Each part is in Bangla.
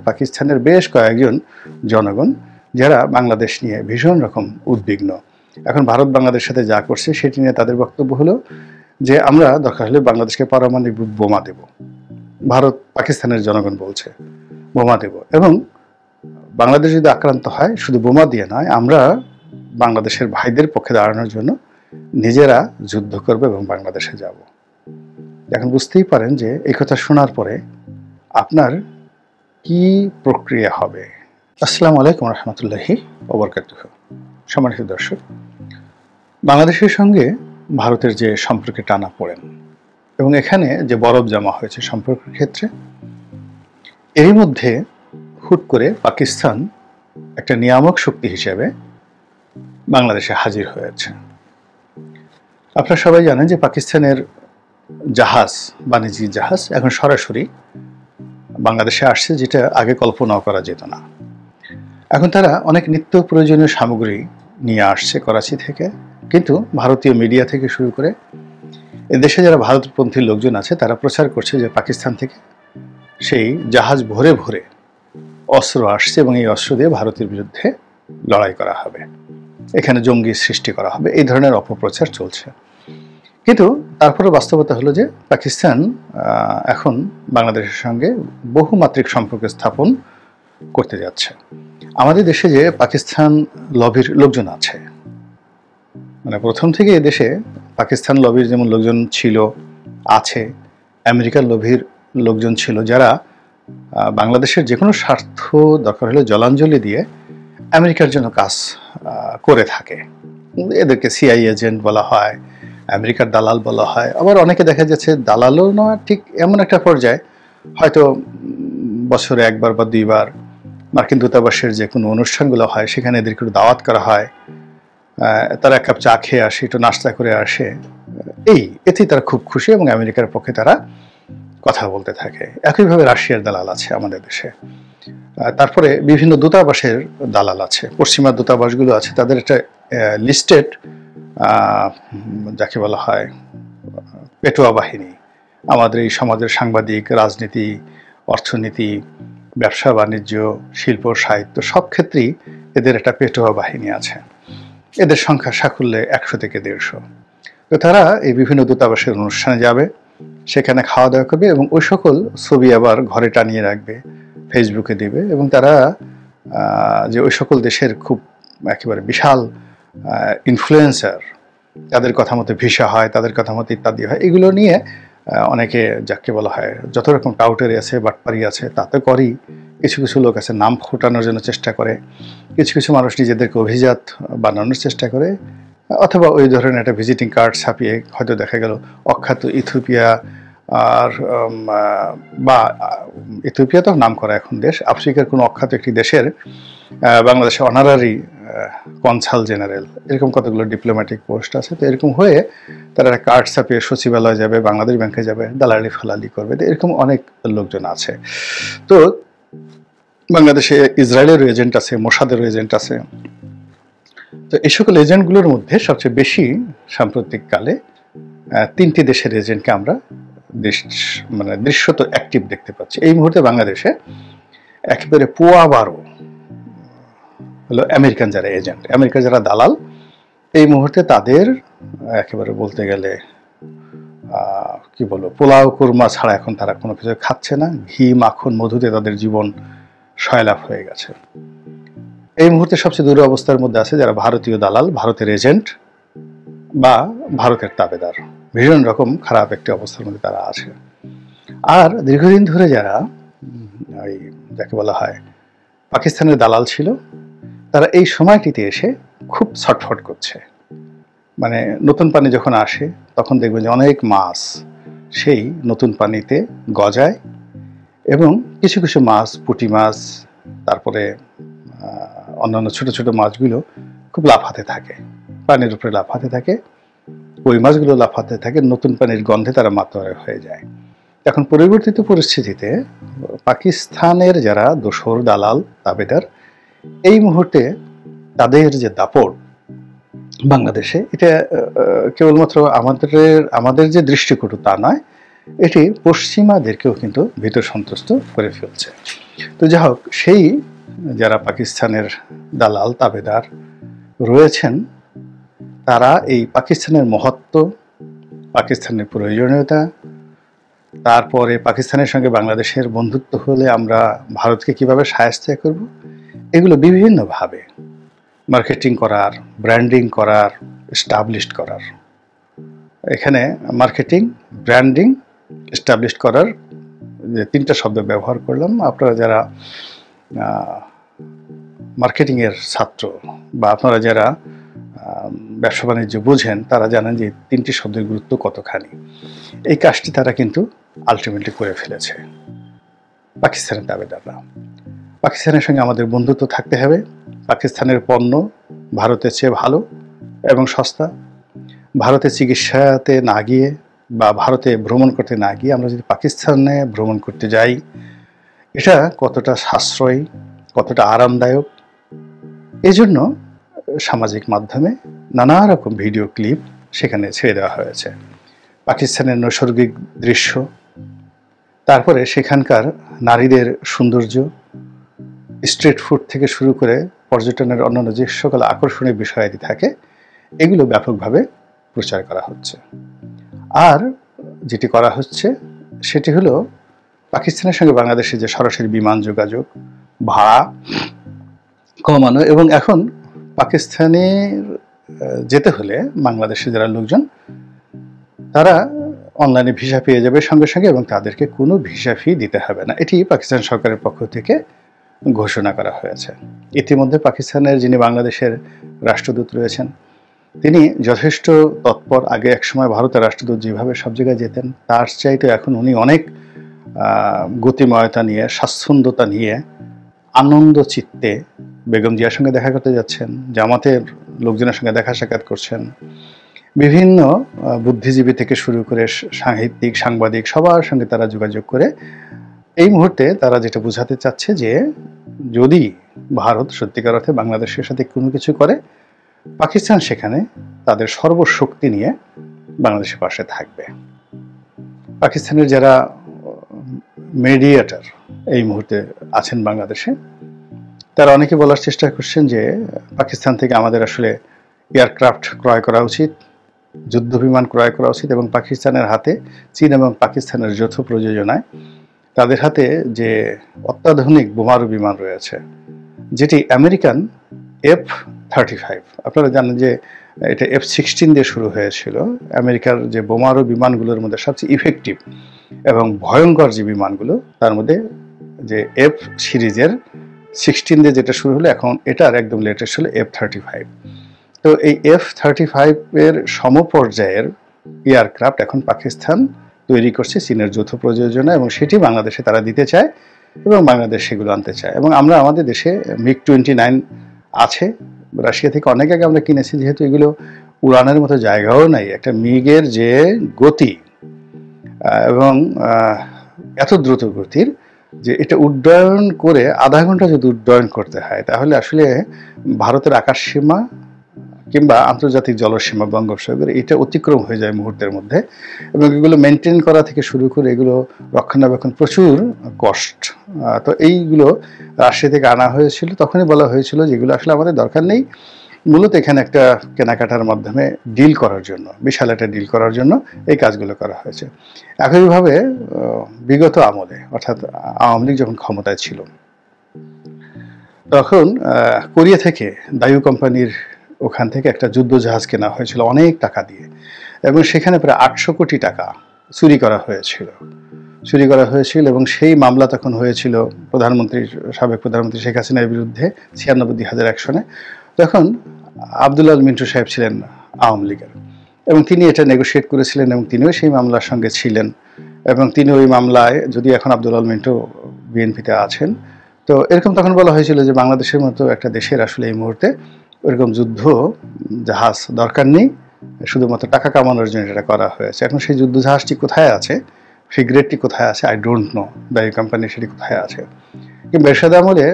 পাকিস্তানের বেশ কয়েকজন জনগণ যারা বাংলাদেশ নিয়ে ভীষণ রকম উদ্বিগ্ন। এখন ভারত বাংলাদেশের সাথে যা করছে সেটি নিয়ে তাদের বক্তব্য হলো যে আমরা দরকার হলে বাংলাদেশকে পারমাণবিক বোমা দেব। ভারত পাকিস্তানের জনগণ বলছে বোমা দেব, এবং বাংলাদেশ যদি আক্রান্ত হয় শুধু বোমা দিয়ে নয়, আমরা বাংলাদেশের ভাইদের পক্ষে দাঁড়ানোর জন্য নিজেরা যুদ্ধ করব এবং বাংলাদেশে যাব। এখন বুঝতেই পারেন যে এই কথা শোনার পরে আপনার কি প্রক্রিয়া হবে। আসসালামু আলাইকুম রহমতুল্লাহি ওয়া বারাকাতুহু। সম্মানিত দর্শক, বাংলাদেশের সঙ্গে ভারতের যে সম্পর্কে টানাপোড়েন এবং এখানে যে বরফ জমা হয়েছে সম্পর্কের ক্ষেত্রে, এরই মধ্যে হুট করে পাকিস্তান একটা নিয়ামক শক্তি হিসেবে বাংলাদেশে হাজির হয়েছে। আপনারা সবাই জানেন যে পাকিস্তানের জাহাজ, বাণিজ্যিক জাহাজ এখন সরাসরি বাংলাদেশে আসছে, যেটা আগে কল্পনাও করা যেত না। এখন তারা অনেক নিত্য প্রয়োজনীয় সামগ্রী নিয়ে আসছে করাচি থেকে, কিন্তু ভারতীয় মিডিয়া থেকে শুরু করে এদেশে যারা ভারতপন্থী লোকজন আছে তারা প্রচার করছে যে পাকিস্তান থেকে সেই জাহাজ ভরে ভরে অস্ত্র আসছে এবং এই অস্ত্র দিয়ে ভারতের বিরুদ্ধে লড়াই করা হবে, এখানে জঙ্গি সৃষ্টি করা হবে, এই ধরনের অপপ্রচার চলছে। কিন্তু তারপরে বাস্তবতা হলো যে পাকিস্তান এখন বাংলাদেশের সঙ্গে বহুমাত্রিক সম্পর্ক স্থাপন করতে যাচ্ছে। আমাদের দেশে যে পাকিস্তান লবির লোকজন আছে, মানে প্রথম থেকে এদেশে পাকিস্তান লবির যেমন লোকজন ছিল, আছে, আমেরিকার লবির লোকজন ছিল, যারা বাংলাদেশের যে কোনো স্বার্থ দরকার হলে জলাঞ্জলি দিয়ে আমেরিকার জন্য কাজ করে থাকে। এদেরকে সিআই এজেন্ট বলা হয়, আমেরিকার দালাল বলা হয়। আবার অনেকে দেখা যাচ্ছে দালালও নয় ঠিক এমন একটা পর্যায়ে, হয়তো বছরে একবার বা দুইবার মার্কিন দূতাবাসের যে কোনো অনুষ্ঠানগুলো হয় সেখানে এদেরকে একটু দাওয়াত করা হয়, তারা এক কাপ চা খেয়ে আসে, একটু নাস্তা করে আসে, এতেই তারা খুব খুশি এবং আমেরিকার পক্ষে তারা কথা বলতে থাকে। একইভাবে রাশিয়ার দালাল আছে আমাদের দেশে, তারপরে বিভিন্ন দূতাবাসের দালাল আছে, পশ্চিমা দূতাবাসগুলো আছে, তাদের একটা লিস্টেড যাকে বলা হয় পেটোয়া বাহিনী। আমাদের এই সমাজের সাংবাদিক, রাজনীতি, অর্থনীতি, ব্যবসা বাণিজ্য, শিল্প সাহিত্য সব ক্ষেত্রেই এদের একটা পেটোয়া বাহিনী আছে। এদের সংখ্যা সাকুল্যে 100 থেকে 150। তো তারা এই বিভিন্ন দূতাবাসের অনুষ্ঠানে যাবে, সেখানে খাওয়া দাওয়া করবে এবং ওই সকল ছবি আবার ঘরে টানিয়ে রাখবে, ফেসবুকে দিবে, এবং তারা যে ওই সকল দেশের খুব একেবারে বিশাল ইনফ্লুয়েন্সার, তাদের কথা মতো ভিসা হয়, তাদের কথা মতো ইত্যাদি হয়, এগুলো নিয়ে অনেকে যাকে বলা হয় যত রকম টাউটারি আছে, বাটপারি আছে, তাতে করেই কিছু কিছু লোক আছে নাম ফোটানোর জন্য চেষ্টা করে, কিছু কিছু মানুষ নিজেদেরকে অভিজাত বানানোর চেষ্টা করে, অথবা ওই ধরনের একটা ভিজিটিং কার্ড ছাপিয়ে হয়তো দেখা গেল অখ্যাত ইথিওপিয়া আর বা ইথিওপিয়া তো নাম করা এখন দেশ, আফ্রিকার কোনো অখ্যাত একটি দেশের বাংলাদেশে অনারারি কনসাল জেনারেল, এরকম কতগুলো ডিপ্লোম্যাটিক পোস্ট আছে। তো এরকম হয়ে তারা একটা কার্ড ছাপিয়ে সচিবালয় যাবে, বাংলাদেশ ব্যাংকে যাবে, দালালি ফালালি করবে, এরকম অনেক লোকজন আছে। তো বাংলাদেশে ইসরায়েলের এজেন্ট আছে, মোসাদের এজেন্ট আছে। তো এই সকল এজেন্টগুলোর মধ্যে সবচেয়ে বেশি সাম্প্রতিককালে 3টি দেশের এজেন্টকে আমরা দৃশ্যত অ্যাক্টিভ দেখতে পাচ্ছি। এই মুহূর্তে বাংলাদেশে একেবারে পোয়া 12 হলো আমেরিকান যারা এজেন্ট, আমেরিকার যারা দালাল, এই মুহূর্তে তাদের একেবারে বলতে গেলে কি বলবো, পোলাও কুরমা ছাড়া এখন তারা কোনো কিছু খাচ্ছে না, ঘি মাখন মধুতে তাদের জীবন সয়লাভ হয়ে গেছে। এই মুহূর্তে সবচেয়ে দূর অবস্থার মধ্যে আছে যারা ভারতীয় দালাল, ভারতের এজেন্ট বা ভারতের তাবেদার, ভীষণ রকম খারাপ একটি অবস্থার মধ্যে তারা আছে। আর দীর্ঘদিন ধরে যারা ওই যাকে বলা হয় পাকিস্তানের দালাল ছিল, তারা এই সময়টিতে এসে খুব ছটফট করছে। মানে নতুন পানি যখন আসে তখন দেখবেন যে অনেক মাছ সেই নতুন পানিতে গজায়, এবং কিছু কিছু মাছ, পুঁটি মাছ, তারপরে অন্যান্য ছোট ছোট মাছগুলো খুব লাফাতে থাকে, পানির উপরে লাফাতে থাকে, ওই মাছগুলো লাফাতে থাকে, নতুন পানির গন্ধে তারা মাতোয়ারা হয়ে যায়। এখন পরিবর্তিত পরিস্থিতিতে পাকিস্তানের যারা দোসর, দালাল, তাবেদার, এই মুহূর্তে তাদের যে দাপট বাংলাদেশে, এটা কেবলমাত্র আমাদের যে দৃষ্টিকটু তা নয়, এটি পশ্চিমাদেরকেও কিন্তু ভীত সন্ত্রস্ত করে ফেলছে। তো যাই হোক, সেই যারা পাকিস্তানের দালাল তাবেদার রয়েছেন, তারা এই পাকিস্তানের মহত্ব, পাকিস্তানের প্রয়োজনীয়তা, তারপরে পাকিস্তানের সঙ্গে বাংলাদেশের বন্ধুত্ব হলে আমরা ভারতকে কিভাবে শায়েস্তা করব, এগুলো বিভিন্নভাবে মার্কেটিং করার, ব্র্যান্ডিং করার, এস্টাবলিশ করার। এখানে মার্কেটিং, ব্র্যান্ডিং, এস্টাবলিশ করার যে তিনটা শব্দ ব্যবহার করলাম। আপনারা যারা মার্কেটিংয়ের ছাত্র বা আপনারা যারা ব্যবসা বাণিজ্য বুঝেন, তারা জানেন যে তিনটি শব্দের গুরুত্ব কতখানি। এই কাজটি তারা কিন্তু আলটিমেটলি করে ফেলেছে পাকিস্তানের দাবিদাররা। পাকিস্তানের সঙ্গে আমাদের বন্ধুত্ব থাকতে হবে। পাকিস্তানের পণ্য ভারতের চেয়ে ভালো এবং সস্তা। ভারতে চিকিৎসাতে না গিয়ে বা ভারতে ভ্রমণ করতে না গিয়ে আমরা যদি পাকিস্তানে ভ্রমণ করতে যাই, এটা কতটা সাশ্রয়ী, কতটা আরামদায়ক। এজন্য সামাজিক মাধ্যমে নানা রকম ভিডিও ক্লিপ সেখানে ছেড়ে দেওয়া হয়েছে। পাকিস্তানের নৈসর্গিক দৃশ্য, তারপরে সেখানকার নারীদের সৌন্দর্য, স্ট্রিট ফুড থেকে শুরু করে পর্যটনের অন্যান্য যে সকল আকর্ষণীয় বিষয়াদি থাকে, এগুলো ব্যাপকভাবে প্রচার করা হচ্ছে। আর যেটি করা হচ্ছে সেটি হলো পাকিস্তানের সঙ্গে বাংলাদেশের যে সরাসরি বিমান যোগাযোগ, ভাড়া কমানো, এবং এখন পাকিস্তানের যেতে হলে বাংলাদেশের যারা লোকজন, তারা অনলাইনে ভিসা পেয়ে যাবে সঙ্গে সঙ্গে এবং তাদেরকে কোনো ভিসা ফি দিতে হবে না। এটি পাকিস্তান সরকারের পক্ষ থেকে ঘোষণা করা হয়েছে। ইতিমধ্যে পাকিস্তানের যিনি বাংলাদেশের রাষ্ট্রদূত রয়েছেন, তিনি যথেষ্ট তৎপর। আগে একসময় ভারতের রাষ্ট্রদূত যেভাবে সব জায়গায় যেতেন, তার চাইতে এখন উনি অনেক গতিময়তা নিয়ে, স্বাচ্ছন্দ্যতা নিয়ে, আনন্দ চিত্তে বেগম জিয়ার সঙ্গে দেখা করতে যাচ্ছেন, জামাতের লোকজনের সঙ্গে দেখা সাক্ষাৎ করছেন, বিভিন্ন বুদ্ধিজীবী থেকে শুরু করে সাহিত্যিক, সাংবাদিক সবার সঙ্গে তারা যোগাযোগ করে এই মুহূর্তে তারা যেটা বোঝাতে চাচ্ছে যে যদি ভারত সত্যিকার অর্থে বাংলাদেশের সাথে কোনো কিছু করে, পাকিস্তান সেখানে তাদের সর্বশক্তি নিয়ে বাংলাদেশের পাশে থাকবে। পাকিস্তানের যারা মিডিয়েটর এই মুহূর্তে আছেন বাংলাদেশে, তারা অনেকে বলার চেষ্টা করছেন যে পাকিস্তান থেকে আমাদের আসলে এয়ারক্রাফট ক্রয় করা উচিত, যুদ্ধ বিমান ক্রয় করা উচিত, এবং পাকিস্তানের হাতে, চীন এবং পাকিস্তানের যৌথ প্রযোজনায় তাদের হাতে যে অত্যাধুনিক বোমারু বিমান রয়েছে, যেটি আমেরিকান F-35, আপনারা জানেন যে এটা F-16 দিয়ে শুরু হয়েছিল। আমেরিকার যে বোমারু বিমানগুলোর মধ্যে সবচেয়ে ইফেক্টিভ এবং ভয়ঙ্কর যে বিমানগুলো, তার মধ্যে যে F সিরিজের 16 দিয়ে যেটা শুরু হলো, এখন এটার একদম লেটেস্ট হলো F-35। তো এই F-35 এর সমপর্যায়ের এয়ারক্রাফট এখন পাকিস্তান তৈরি করছে চীনের যৌথ প্রযোজনা, এবং সেটি বাংলাদেশে তারা দিতে চায় এবং বাংলাদেশ সেগুলো আনতে চায়। এবং আমরা আমাদের দেশে MiG-29 আছে, রাশিয়া থেকে অনেক আগে আমরা কিনেছি, যেহেতু এগুলো উড়ানের মতো জায়গাও নাই। একটা মিগের যে গতি এবং এত দ্রুত গতির যে এটা উড্ডয়ন করে আধা ঘন্টা যদি উড্ডয়ন করতে হয়, তাহলে আসলে ভারতের আকাশসীমা কিংবা আন্তর্জাতিক জলসীমা বঙ্গোপসাগর এটা অতিক্রম হয়ে যায় মুহূর্তের মধ্যে। এবং এগুলো মেনটেন করা থেকে শুরু করে এগুলো রক্ষণাবেক্ষণ প্রচুর কষ্ট। তো এইগুলো রাশিয়া থেকে আনা হয়েছিল, তখনই বলা হয়েছিল যেগুলো আসলে আমাদের দরকার নেই, মূলত এখানে একটা কেনাকাটার মাধ্যমে ডিল করার জন্য, বিশাল একটা ডিল করার জন্য এই কাজগুলো করা হয়েছে। একইভাবে বিগত আমলে, অর্থাৎ আওয়ামী লীগ যখন ক্ষমতায় ছিল, তখন কোরিয়া থেকে দায়ু কোম্পানির ওখান থেকে একটা যুদ্ধ জাহাজ কেনা হয়েছিল অনেক টাকা দিয়ে, এবং সেখানে প্রায় 800 কোটি টাকা চুরি করা হয়েছিল। এবং সেই মামলা তখন হয়েছিল সাবেক প্রধানমন্ত্রী শেখ হাসিনার বিরুদ্ধে 96,100 সনে। তখন আব্দুল মিন্টু সাহেব ছিলেন আওয়ামী লীগের, এবং তিনি এটা নেগোশিয়েট করেছিলেন, এবং তিনিও সেই মামলার সঙ্গে ছিলেন, এবং তিনি ওই মামলায়, যদি এখন আব্দুল মিন্টু বিএনপিতে আছেন, তো এরকম তখন বলা হয়েছিল যে বাংলাদেশের মতো একটা দেশের আসলে এই মুহূর্তে ওইরকম যুদ্ধ জাহাজ দরকার নেই, শুধুমাত্র টাকা কামানোর জন্য এটা করা হয়েছে। এখন সেই যুদ্ধ জাহাজটি কোথায় আছে, ফ্রিগেটটি কোথায় আছে, আই ডোন্ট নো। দায়ু কোম্পানি সেটি কোথায় আছে। কিন্তু এরশাদ আমলে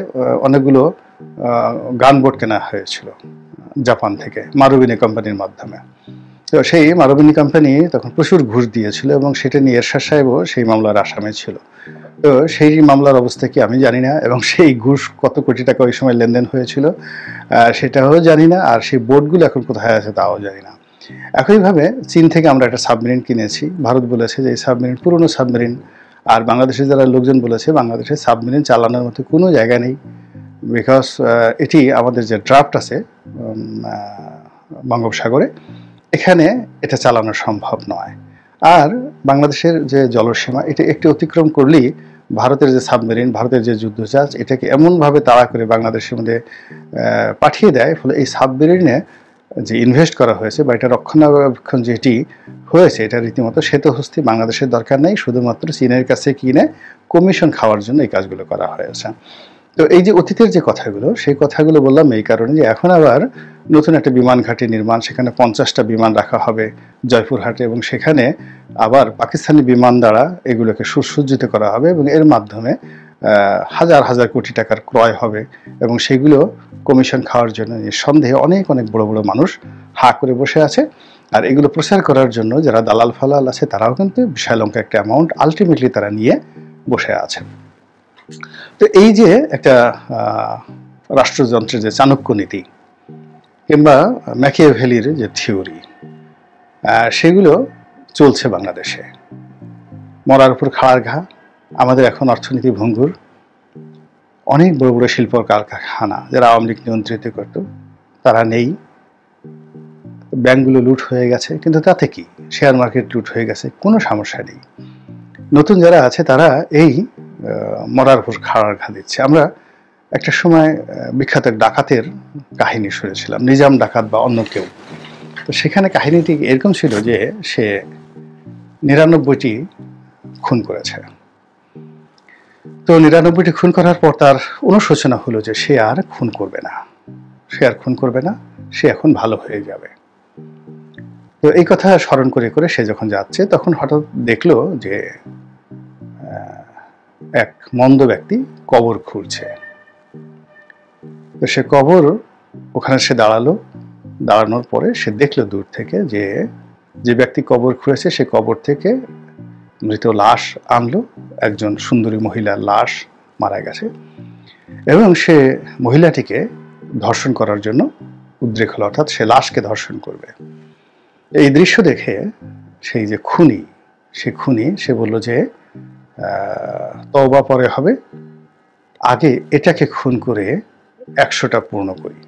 অনেকগুলো গানবোট কেনা হয়েছিল জাপান থেকে, মারুবিনে কোম্পানির মাধ্যমে। তো সেই মানবিনী কোম্পানি তখন প্রচুর ঘুষ দিয়েছিল এবং সেটা নিয়ে এরশাদ সাহেবও সেই মামলার আসামি ছিল। তো সেই মামলার অবস্থা কি আমি জানি না, এবং সেই ঘুষ কত কোটি টাকা ওই সময় লেনদেন হয়েছিল সেটাও জানি না, আর সেই বোর্ডগুলো এখন কোথায় আছে তাও জানি না। একইভাবে চীন থেকে আমরা একটা সাবমেরিন কিনেছি, ভারত বলেছে যে এই সাবমেরিন পুরনো সাবমেরিন, আর বাংলাদেশের যারা লোকজন বলেছে বাংলাদেশের সাবমেরিন চালানোর মতো কোনো জায়গা নেই, বিকজ এটি আমাদের যে ড্রাফট আছে বঙ্গোপসাগরে, এখানে এটা চালানো সম্ভব নয়। আর বাংলাদেশের যে জলসীমা এটা একটি অতিক্রম করলেই ভারতের যে সাবমেরিন, ভারতের যে যুদ্ধজাহাজ, এটাকে এমনভাবে তাড়া করে বাংলাদেশের মধ্যে পাঠিয়ে দেয়, ফলে এই সাবমেরিনে যে ইনভেস্ট করা হয়েছে বা এটা রক্ষণাবেক্ষণ যেটি হয়েছে এটা রীতিমতো শ্বেতহস্তি, বাংলাদেশের দরকার নেই, শুধুমাত্র চীনের কাছে কিনে কমিশন খাওয়ার জন্য এই কাজগুলো করা হয়েছে। তো এই যে অতীতের যে কথাগুলো, সেই কথাগুলো বললাম এই কারণে যে এখন আবার নতুন একটা বিমান ঘাঁটি নির্মাণ, সেখানে 50টা বিমান রাখা হবে জয়পুরহাটে, এবং সেখানে আবার পাকিস্তানি বিমান দ্বারা এগুলোকে সুসজ্জিত করা হবে এবং এর মাধ্যমে হাজার হাজার কোটি টাকার ক্রয় হবে, এবং সেগুলো কমিশন খাওয়ার জন্য নিঃসন্দেহে অনেক অনেক বড় বড় মানুষ হা করে বসে আছে। আর এগুলো প্রচার করার জন্য যারা দালাল ফালাল আছে তারাও কিন্তু বিশাল অঙ্কের একটা অ্যামাউন্ট আলটিমেটলি তারা নিয়ে বসে আছে। তো এই যে একটা রাষ্ট্রযন্ত্রের যে চাণক্য নীতি কিংবা ম্যাকিয়াভেলির যে থিওরি, সেগুলো চলছে বাংলাদেশে। মরার উপর খাওয়ার ঘা। আমাদের এখন অর্থনীতি ভঙ্গুর, অনেক বড় বড় শিল্প কারখানা যারা আওয়ামী লীগ নিয়ন্ত্রিত করত তারা নেই, ব্যাংকগুলো লুট হয়ে গেছে, কিন্তু তাতে কি, শেয়ার মার্কেট লুট হয়ে গেছে, কোনো সমস্যা নেই। নতুন যারা আছে তারা এই মরার উপর খাওয়ার ঘা দিচ্ছে। আমরা একটা সময় বিখ্যাত ডাকাতের কাহিনী শুনেছিলাম, নিজাম ডাকাত বা অন্য কেউ। তো সেখানে কাহিনীটি এরকম ছিল যে সে 99টি খুন করেছে। তো 99টি খুন করার পর তার অনুশোচনা হলো যে সে আর খুন করবে না, সে এখন ভালো হয়ে যাবে। তো এই কথা স্মরণ করে করে সে যখন যাচ্ছে তখন হঠাৎ দেখলো যে এক মন্দ ব্যক্তি কবর খুঁড়ছে। তো সে কবর, ওখানে সে দাঁড়ানোর পরে সে দেখলো দূর থেকে যে ব্যক্তি কবর খুঁড়েছে সে কবর থেকে মৃত লাশ আনলো, একজন সুন্দরী মহিলার লাশ মারা গেছে, এবং সে মহিলাটিকে ধর্ষণ করার জন্য উদ্রেক হলো, অর্থাৎ সে লাশকে ধর্ষণ করবে। এই দৃশ্য দেখে সেই যে খুনি, সে বলল যে তওবা পরে হবে, আগে এটাকে খুন করে 100টা পূর্ণ করি।